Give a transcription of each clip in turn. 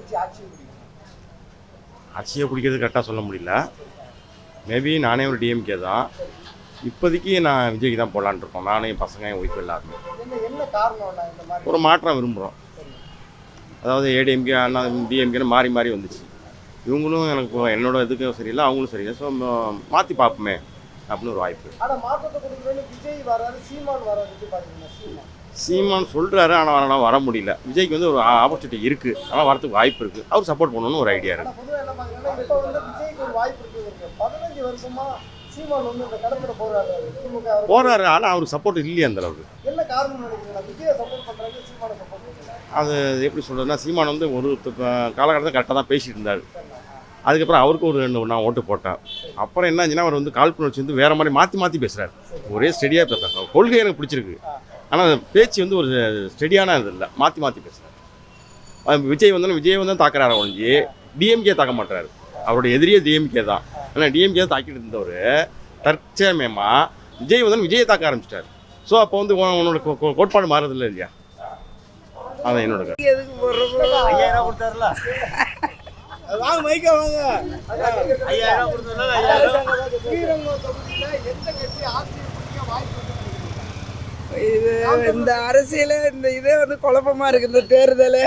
கட்சி ஆட்சியை பிடிக்கும்? ஆட்சியை பிடிக்கிறது கரெக்டாக சொல்ல முடியல. மேபி நானே ஒரு டிஎம்கே தான். இப்போதைக்கு நான் விஜய்க்கு தான் போடலான்னு இருக்கோம். நானே என் பசங்க என் ஒய்ஃப் எல்லாருமே என்ன காரணம் இந்த மாதிரி ஒரு மாற்றம் விரும்புகிறோம். அதாவது ஏடிஎம்கே அண்ணா டிஎம்கேன்னு மாறி மாறி வந்துச்சு. இவங்களும் எனக்கு என்னோட இதுக்கும் சரியில்லை, அவங்களும் சரியில்லை. ஸோ மாற்றி பார்ப்போமே அப்படின்னு ஒரு வாய்ப்பு. ஆனால் மாற்றத்தை கொடுக்குறேன்னு விஜய் வராரு, சீமான் வராரு, பார்த்தீங்கன்னா சீமான் சொல்கிறாரு, ஆனால் வர முடியல. விஜய்க்கு வந்து ஒரு ஆப்பர்ச்சுனிட்டி இருக்குது, ஆனால் வரத்துக்கு வாய்ப்பு இருக்குது. அவர் சப்போர்ட் பண்ணணும்னு ஒரு ஐடியா இருக்குது. பொதுவாக என்ன பார்த்தீங்கன்னா இப்போ வந்து விஜய்க்கு ஒரு வாய்ப்பு இருக்குது. 15 வருஷமா சீமான் வந்து இந்த கடத்தில் போகிறாரு, ஆனால் அவருக்கு சப்போர்ட் இல்லையே அந்த அளவுக்கு. என்ன காரணம் நினைக்கிறீங்களா? விஜயை சப்போர்ட் பண்ணுறாங்க, சீமானை சப்போர்ட் பண்ணுறாங்க. அது எப்படி சொல்கிறதுனா, சீமான் வந்து ஒரு காலகட்டத்தில் கரெக்டாக தான் பேசிகிட்டு இருந்தார். அதுக்கப்புறம் அவருக்கு ஒரு 2 நான் ஓட்டு போட்டேன். அப்புறம் என்ன ஆச்சுன்னா, அவர் வந்து காழ்ப்புணர்ச்சி வந்து வேறு மாதிரி மாற்றி பேசுகிறார். ஒரே ஸ்டெடியாக பேசுகிறார். கொள்கை எனக்கு பிடிச்சிருக்கு, ஆனால் பேச்சு வந்து ஒரு ஸ்டெடியான இது இல்லை, மாற்றி பேசுகிறார். விஜய் வந்து தாக்குறாரு ஒழிஞ்சு டிஎம்கே தாக்க மாட்டார். அவருடைய எதிரியே டிஎம்கே தான். ஆனால் டிஎம்கே தான் தாக்கிட்டு இருந்தவர் தற்சமயமாக விஜய் விஜயை தாக்க ஆரம்பிச்சிட்டார். ஸோ அப்போ வந்து உன்னோட கோட்பாடு மாறுறதில்லை இல்லையா? அதான் என்னோட கருத்து. எதுக்கு போடுறோம்? 5000 கொடுத்தாருல, வாங்க மைக்கா வாங்க. 5000 கொடுத்தாருல, 5000 ஸ்ரீரங்கம் தொகுதியில எந்த கட்சி ஆட்சியை பிடிக்க வாய்ப்பு இருக்குன்னு நினைக்கிறீங்க? இது இந்த அரசியல இந்த இதே வந்து குழப்பமா இருக்கு. இந்த தேர்தல்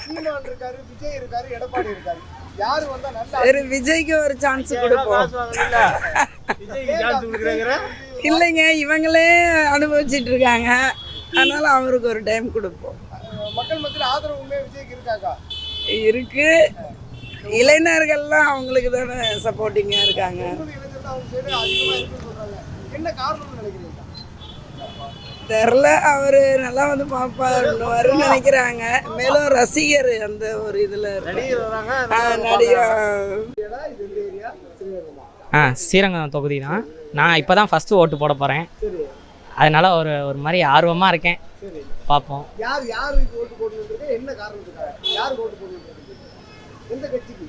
சீமான் இருக்காரு, விஜய் இருக்காரு, எடப்பாடி இருக்காரு. யாரு வந்தா நல்லா? சரி, விஜய்க்கு ஒரு சான்ஸ் கொடுப்போம். விஜய்க்கு சான்ஸ் கொடுக்குறேங்கிற இல்லைங்க, இவங்களே அனுபவிச்சுட்டு இருக்காங்க, அதனால அவருக்கு ஒரு டைம் கொடுப்போம். மக்கள் மத்தியில் ஆதரவு உண்மையா விஜய்க்கு இருக்காக்கா? இருக்கு. இளைஞர்கள்லாம் அவங்களுக்கு தானே சப்போர்ட்டிங்கா இருக்காங்க. இளைஞர்கள் அவங்க சைடு அதிகமா இருக்குன்னு சொல்றாங்க. என்ன காரணம்னு நினைக்கிறீங்க? தெரில, அவரு நல்லா வந்து பார்ப்பாருன்னு நினைக்கிறாங்க. மேலும் ரசிகர் அந்த ஒரு இதுல நடிகர் வராங்க. ஸ்ரீரங்கம் தொகுதி தான். நான் இப்போ தான் ஃபஸ்ட்டு ஓட்டு போட போகிறேன். அதனால ஒரு மாதிரி ஆர்வமாக இருக்கேன். பார்ப்போம். யாருக்கு ஓட்டு போடணுன்றது என்ன காரணத்துக்காக? யாருக்கு ஓட்டு போடணுன்றது? எந்த கட்சிக்கு?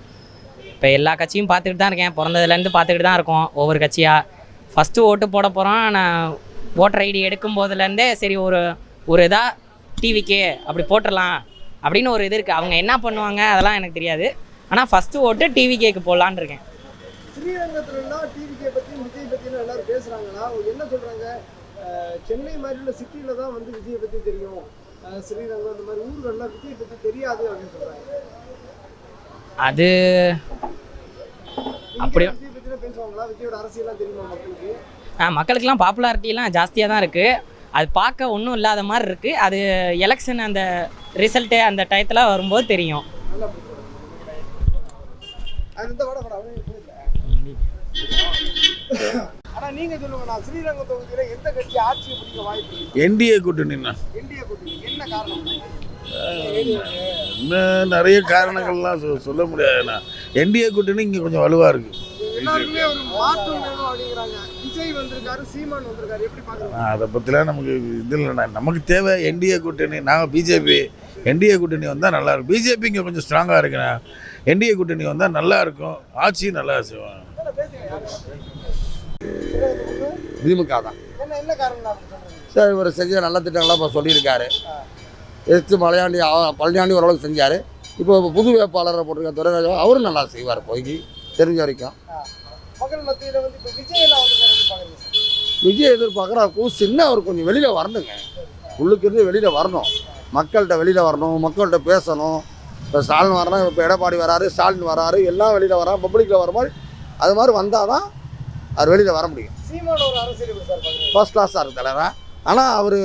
இப்போ எல்லா கட்சியும் பார்த்துக்கிட்டு தான் இருக்கேன். பிறந்ததுலேருந்து பார்த்துக்கிட்டு தான் இருக்கோம் ஒவ்வொரு கட்சியாக. ஃபஸ்ட்டு ஓட்டு போட போகிறோம். நான் ஓட்டர் ஐடி எடுக்கும் போதுலேருந்தே சரி ஒரு இதாக டிவிக்கே அப்படி போட்டுடலாம் அப்படின்னு ஒரு இது இருக்குது. அவங்க என்ன பண்ணுவாங்க அதெல்லாம் எனக்கு தெரியாது. ஆனால் ஃபஸ்ட்டு ஓட்டு டிவிகேக்கு போடலான்னு இருக்கேன். ஸ்ரீரங்கத்துலலாம் டிவிகே பற்றி விஜய் பற்றியும் எல்லாரும் பேசுகிறாங்கன்னா என்ன சொல்கிறாங்க? சென்னை மாதிரி உள்ள சிட்டியில் தான் வந்து விஜயை பற்றி தெரியும், ஸ்ரீரங்கம் அந்த மாதிரி ஊர்கள்லாம் விஜயை பற்றி தெரியாது அப்படின்னு சொல்கிறாங்க. அது அப்படியே விஜய் பற்றிலாம் பேசுவாங்களா? விஜயோட அரசியலாம் தெரியுமா மக்களுக்கு? மக்களுக்கெல்லாம் பாப்புலாரிட்டிலாம் ஜாஸ்தியாக தான் இருக்குது. அது பார்க்க ஒன்றும் இல்லாத மாதிரி இருக்குது. அது எலெக்ஷன் அந்த ரிசல்ட்டு அந்த டயத்தில் வரும்போது தெரியும். ஆனால் நீங்கள் சொல்லுங்கண்ணா, ஸ்ரீரங்கம் தொகுதியில் எந்த கட்சி ஆட்சியை பிடிக்க வாய்ப்பு? என்டிஏ கூட்டணிண்ணா. என்டிஏ கூட்டணி. என்ன காரணம்? இன்னும் நிறைய காரணங்கள்லாம் சொல்ல முடியாதுண்ணா. என்டிஏ கூட்டணி இங்கே கொஞ்சம் வலுவாக இருக்குது. எல்லாருமே ஒரு மாற்றம் வேணும் அப்படிங்கிறாங்க. விஜய் வந்திருக்காரு, சீமான் வந்திருக்காரு, எப்படி பார்க்குறாங்க? அதை பற்றிலாம் நமக்கு இது இல்லைண்ணா. நமக்கு தேவை என்டிஏ கூட்டணி. நாங்கள் பிஜேபி. என்டிஏ கூட்டணி வந்தால் நல்லாயிருக்கும். பிஜேபி இங்கே கொஞ்சம் ஸ்ட்ராங்காக இருக்குண்ணா. என்டிஏ கூட்டணி வந்தால் நல்லாயிருக்கும். ஆட்சியும் நல்லா செய்வாங்க. திமுக தான். என்ன காரணம் சார், இவர் செஞ்ச நல்ல திட்டங்கள்லாம் இப்போ சொல்லியிருக்காரு. எதிர்த்து பழனியாண்டி ஓரளவுக்கு செஞ்சார். இப்போ புது வேட்பாளரை போட்டிருக்க துரைராஜா, அவரும் நல்லா செய்வார். போய் தெரிஞ்ச வரைக்கும் மக்கள் மத்தியில் வந்து இப்போ விஜயெல்லாம் வந்து விஜய் எதிர்பார்க்குற சின்ன அவர் கொஞ்சம் வெளியில் வரணுங்க. உள்ளுக்கு இருந்து வெளியில் வரணும், மக்கள்கிட்ட வெளியில் வரணும், மக்கள்கிட்ட பேசணும். இப்போ ஸ்டாலின் வரணும், இப்போ எடப்பாடி வராரு, ஸ்டாலின் வராரு, எல்லாம் வெளியில் வரான், பப்ளிக்கில் வர மாதிரி அது மாதிரி வந்தால் தான் அவர் வெளியில் வர முடியும். சீமான் ஒரு அரசியல் ஃபர்ஸ்ட் கிளாஸாக இருக்கு தலைவரா. ஆனால் அவர்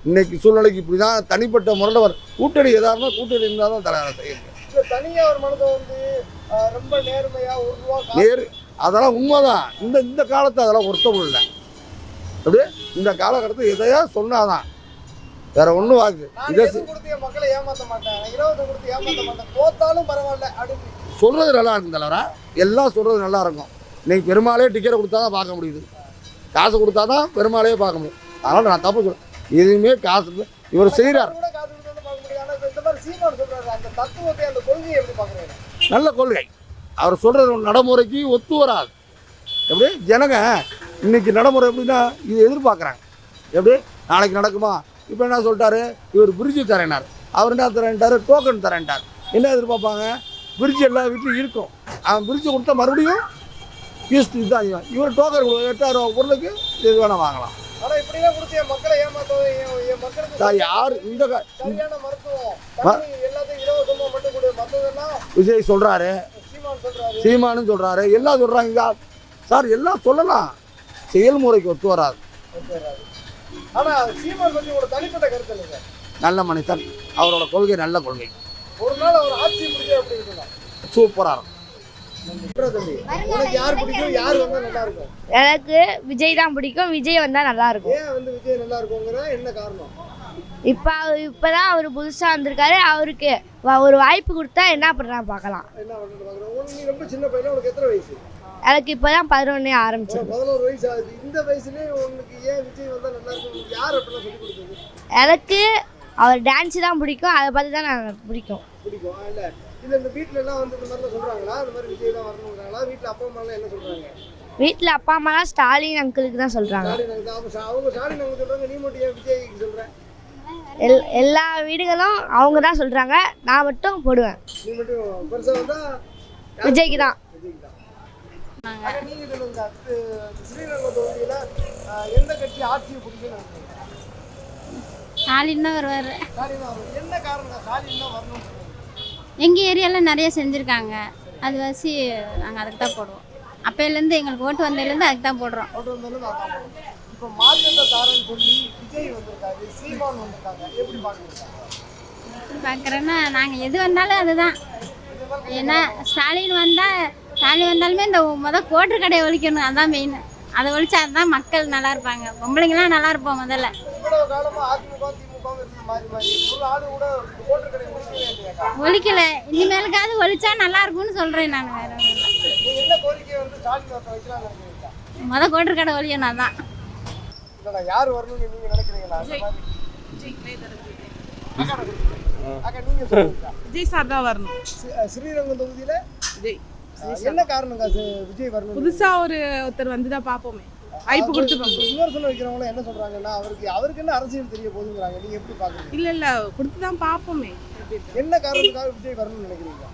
இன்னைக்கு சூழ்நிலைக்கு இப்படி தான் தனிப்பட்ட முறையில் ஒரு கூட்டணி எதாருன்னா கூட்டணி இருந்தால் தான் தலைவரை செய்யுங்க. தனியாக ஒரு மனதை வந்து ரொம்ப நேர்மையாக ஒரு அதெல்லாம் உண்மைதான். இந்த காலத்தை அதெல்லாம் ஒருத்தவும் இல்லை. அப்படியே இந்த காலகட்டத்தில் எதையா சொன்னாதான் வேற ஒன்றும் வாக்கு இதை மக்களை ஏமாற்ற மாட்டேன், 20 கொடுத்து ஏமாற்ற மாட்டேன், தோத்தாலும் பரவாயில்ல அப்படின்னு சொல்கிறது நல்லா இருக்கும் தலைவரா. எல்லாம் சொல்கிறது நல்லா இருக்கும். இன்னைக்கு பெருமாளே டிக்கெட்டை கொடுத்தா தான் பார்க்க முடியுது. காசு கொடுத்தா தான் பெருமாளையே பார்க்க முடியும். அதனால் நான் தப்பு சொல்ல, எதுவுமே காசு இவர் செய்கிறார். நல்ல கொள்கை. அவர் சொல்கிறது நடைமுறைக்கு ஒத்து வராது. எப்படி ஜனங்க இன்னைக்கு நடைமுறை எப்படின்னா இது எதிர்பார்க்குறாங்க. எப்படி நாளைக்கு நடக்குமா? இப்போ என்ன சொல்லிட்டாரு, இவர் பிரிட்ஜு தரேனார், அவர் என்ன தரேன்ட்டார், டோக்கன் தரேன்ட்டார். என்ன எதிர்பார்ப்பாங்க? பிரிட்ஜ் எல்லா வீட்லையும் இருக்கும். அவன் பிரிட்ஜை கொடுத்தா மறுபடியும் யூஸ் இதுதான் செய்வான். இவன் டோக்கர் 8,000 பொருளுக்கு இது வேணால் வாங்கலாம். ஆனா இப்படிலாம் கொடுத்து என் மக்களை ஏமாத்தோம், என் மக்களுக்கு சார் யார் இந்த சரியான மருத்துவம் தண்ணி எல்லாத்தையும் இலவசமா மட்டும் கொடு, மற்றதெல்லாம் விஜய் சொல்கிறாரு, சீமான் சொல்றாரு. சீமானும் சொல்கிறாரு, எல்லாம் சொல்கிறாங்க சார். எல்லாம் சொல்லலாம், செயல்முறைக்கு ஒத்து வராது. ஆனா சீமான் பத்தி உங்களோட தனிப்பட்ட கருத்து இல்லைங்க. நல்ல மனிதன், அவரோட கொள்கை நல்ல கொள்கை, ஒரு நாள் அவர் ஆட்சி முடிஞ்சு அப்படி இருக்குங்க. சூப்பராக இருக்கும். தம்பி உனக்கு யார் பிடிக்கும், யார் வந்தா நல்லா இருக்கும்? எனக்கு விஜய் தான் பிடிக்கும். விஜய் வந்தால் நல்லா இருக்கும். ஏன் வந்து விஜய் நல்லா இருக்குங்கிற என்ன காரணம்? இப்போதான் அவர் புதுசாக வந்திருக்காரு. அவருக்கு ஒரு வாய்ப்பு கொடுத்தா என்ன பண்ணுறான் பார்க்கலாம். என்ன பண்ணுறது பார்க்குறோம். நீ ரொம்ப சின்ன பையன், உனக்கு எத்தனை வயசு? எனக்கு இப்போ தான் 11 ஆரம்பிச்சு. 11 வயசு ஆகுது. இந்த வயசுலேயே உனக்கு ஏன் விஜய் வந்தால் நல்லா இருக்கும்? யார் அப்படிலாம் சொல்லி கொடுத்தது? எனக்கு அவர் டான்ஸு தான் பிடிக்கும். அதை பார்த்து தான் நான் பிடிக்கும். இல்லை இல்லை, இந்த வீட்டில எல்லாம் வந்து இந்த மாதிரிலாம் சொல்கிறாங்களா? இந்த மாதிரி விஜய் தான் வரணுங்கிறாங்களா? வீட்டில் அப்பா அம்மாலாம் என்ன சொல்கிறாங்க? வீட்டில் அப்பா அம்மாலாம் ஸ்டாலின் அங்கிளுக்கு தான் சொல்கிறாங்க. அவங்க ஸ்டாலின் அவங்க சொல்கிறாங்க, நீ மட்டும் ஏன் விஜய்க்கு சொல்கிறேன்? எல்லா வீடுகளும் அவங்க தான் சொல்கிறாங்க, நான் மட்டும் போடுவேன். நீ மட்டும் பெருசாக வந்தால் விஜய்க்கு தான். நீங்கள் சொல்லுங்க, ஸ்ரீரங்கம் தொகுதியில் எந்த கட்சி ஆட்சியை பிடிக்குன்னு நினைக்கிறீங்க? ஸ்டாலின் தான் வருவார். ஸ்டாலின் தான். என்ன காரணம் ஸ்டாலின் தான் வரணும்னு? எங்கள் ஏரியாவில் நிறைய செஞ்சுருக்காங்க. அது வச்சு நாங்கள் அதுக்கு தான் போடுவோம். அப்போலேருந்து எங்களுக்கு ஓட்டு வந்ததுலேருந்து அதுக்கு தான் போடுறோம். ஓட்டு வந்தாலும் அதான் போடுறோம். இப்போ மாற்றத்தை தாரன்னு சொல்லி விஜய் வந்திருக்காரு, சீமான் வந்திருக்காங்க, எப்படி பார்க்குறீங்க? எப்படி பார்க்குறேன்னா நாங்கள் எது வந்தாலும் அதுதான். ஏன்னா ஸ்டாலின் வந்தாலுமே இந்த கோட்டர் கடையை ஒழிக்கணும், அதுதான் மெயின். அதை ஒழிச்சா அதுதான் மக்கள் நல்லா இருப்பாங்க. பொம்பளைங்களாம் நல்லா இருப்போம். முதல்ல இவ்வளவு காலமாக அதிமுக திமுக மாறி மாறி ஒரு ஆளு கூட ஓட்டு கடை முடிக்கவே இல்லையா? ஒழிக்கல. இனிமேலுக்காவது ஒழிச்சா நல்லா இருக்கும்னு சொல்கிறேன் நான். வேற ஒன்றும் இல்லை. நீங்க என்ன கோரிக்கை வந்து ஸ்டாலின் வைக்கலாம்னு நினைக்கிறீங்க? கோட்டர் கடை ஒழியணும், அதான். இல்லைண்ணா, யார் வரணும்னு நீங்க நினைக்கிறீங்களா? அந்த மாதிரி அக்கா நீங்க சொல்லுங்க. விஜய் சார் தான் வரணும். ஸ்ரீரங்கம் தொகுதியில விஜய் என்ன காரணங்க விஜய் வரணும்? புதுசா ஒருத்தர் வந்து தான் பார்ப்போமே, வாய்ப்பு கொடுத்து பார்ப்போம். விமர்சனம் வைக்கிறவங்க என்ன சொல்றாங்கன்னா, அவருக்கு என்ன அரசியல் தெரிய போகுதுங்கிறாங்க. நீங்க எப்படி பாக்குறீங்க? இல்ல கொடுத்து தான் பார்ப்போமே. என்ன காரணத்துக்காக விஜய் வரணும்னு நினைக்கிறீங்க?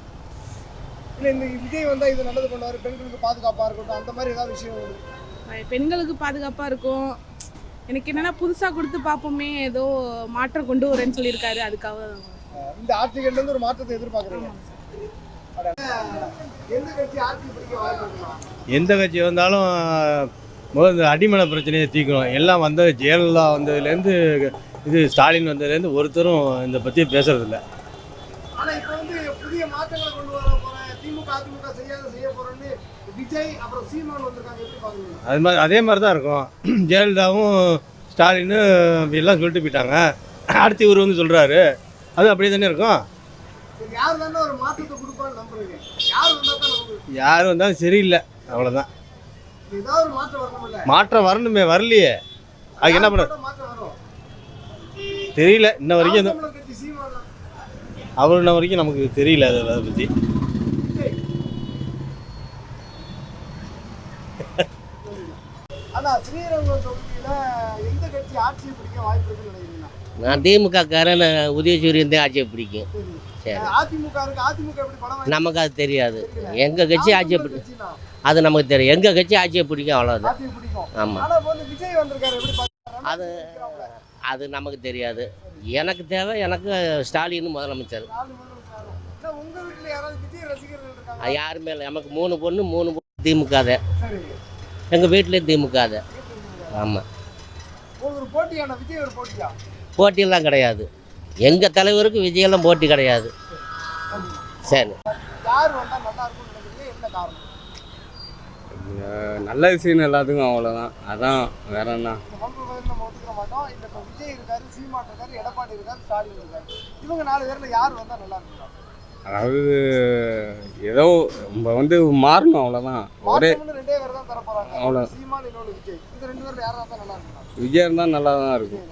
இல்ல இந்த விஜய் வந்தா இது நல்லது பண்ணுவாரு, பெண்களுக்கு பாதுகாப்பா இருக்கட்டும், அந்த மாதிரி ஏதாவது விஷயம்? பெண்களுக்கு பாதுகாப்பா இருக்கும். எனக்கு என்னன்னா புதுசா கொடுத்து பார்ப்போமே, ஏதோ மாற்றம் கொண்டு வரேன்னு சொல்லியிருக்காரு. அதுக்காக இந்த ஆட்சிகள்ல இருந்து ஒரு மாற்றத்தை எதிர்பார்க்குறீங்க. எந்த கட்சி ஆட்சி பிடிக்க வாய்ப்பு இருக்குமா? எந்த கட்சி வந்தாலும் முதல்ல இந்த அடிமனை பிரச்சனையை தீர்க்கணும். எல்லாம் வந்து ஜெயலலிதா வந்ததுலேருந்து இது ஸ்டாலின் வந்ததுலேருந்து ஒருத்தரும் இந்த பற்றி பேசுறதில்ல. ஆனா இப்போ வந்து புதிய மாற்றங்களை கொண்டு வர போறேன், திமுக அதிமுக செய்ய போறேன்னு விஜய் அப்புறம் சீமான் வந்திருக்காங்க, எப்படி பாக்குறீங்க? அதே மாதிரி தான் இருக்கும். ஜெயலலிதாவும் ஸ்டாலின் எல்லாம் சொல்லிட்டு போயிட்டாங்க. அடுத்து இவர் வந்து சொல்கிறாரு, அது அப்படியே தானே இருக்கும். யார் தானே ஒரு மாற்றத்தை கொடுப்பான்னு நம்புறீங்க? யார் வந்தா தான் நம்புறீங்க? யார் வந்தாலும் சரியில்லை, அவ்வளோதான். ஏதாவது ஒரு மாற்றம் வரணும்ல. மாற்றம் வரணுமே, வரலையே. அதுக்கு என்ன பண்ண மாற்றம் வரும் தெரியல இன்ன வரைக்கும். கட்சி சீமான் அவர் இன்ன வரைக்கும் நமக்கு தெரியல அதை பற்றி. ஆனா ஸ்ரீரங்கம் தொகுதியில எந்த கட்சி ஆட்சியை பிடிக்க வாய்ப்பு இருக்குன்னு நினைக்கிறீங்க? நான் திமுக காரன், உதயசூரியன் தான் ஆட்சியை பிடிக்கும். சரி, அதிமுக இருக்கு, அதிமுக எப்படி படம் நமக்கு அது தெரியாது. எங்கள் கட்சி ஆட்சியை பிடிக்கும், அது நமக்கு தெரியும். எங்கள் கட்சி ஆட்சியை பிடிக்கும், அவ்வளோதான். ஆட்சியை பிடிக்கும். ஆமாம், ஆனா இப்போ வந்து விஜய் வந்திருக்காரு, எப்படி பாக்குறீங்க? அது நமக்கு தெரியாது. எனக்கு தேவை, எனக்கு ஸ்டாலின் முதலமைச்சர். உங்க வீட்டுல யாராவது விஜய் ரசிகர்கள் இருக்காங்க? யாருமே இல்லை. நமக்கு 3 பொண்ணு 3 திமுக தான். சரி, எங்கள் வீட்டிலே திமுக தான். ஆமாம், ஒரு போட்டியான விஜய் ஒரு போட்டியா? போட்டியெல்லாம் கிடையாது. எங்கள் தலைவருக்கு விஜயெல்லாம் போட்டி கிடையாது. சரி, யார் வந்தா நல்லா இருக்கும்னு நினைக்கிறீங்க? என்ன காரணம்? நல்ல விஷயம் எல்லாத்துக்கும், அவ்வளோதான். அதான் வேற என்ன. நம்ம ஒத்துக்க மாட்டோம். இந்த இப்போ விஜய் இருக்காரு, சீமான் இருக்காரு, எடப்பாடி இருக்காரு, ஸ்டாலின் இருக்காரு. இவங்க 4 பேர்ல யார் வந்தா நல்லா இருக்கும்? அதாவது ஏதோ நம்ம வந்து மாறணும், அவ்வளோதான். ஒரே 2 பேர் தான் தர போறாங்க, அவ்வளோ. சீமான் இன்னொரு விஜய். இந்த 2 பேர்ல யாரா இருந்தா நல்லா இருக்கும்? விஜய் இருந்தால் நல்லா தான் இருக்கும்.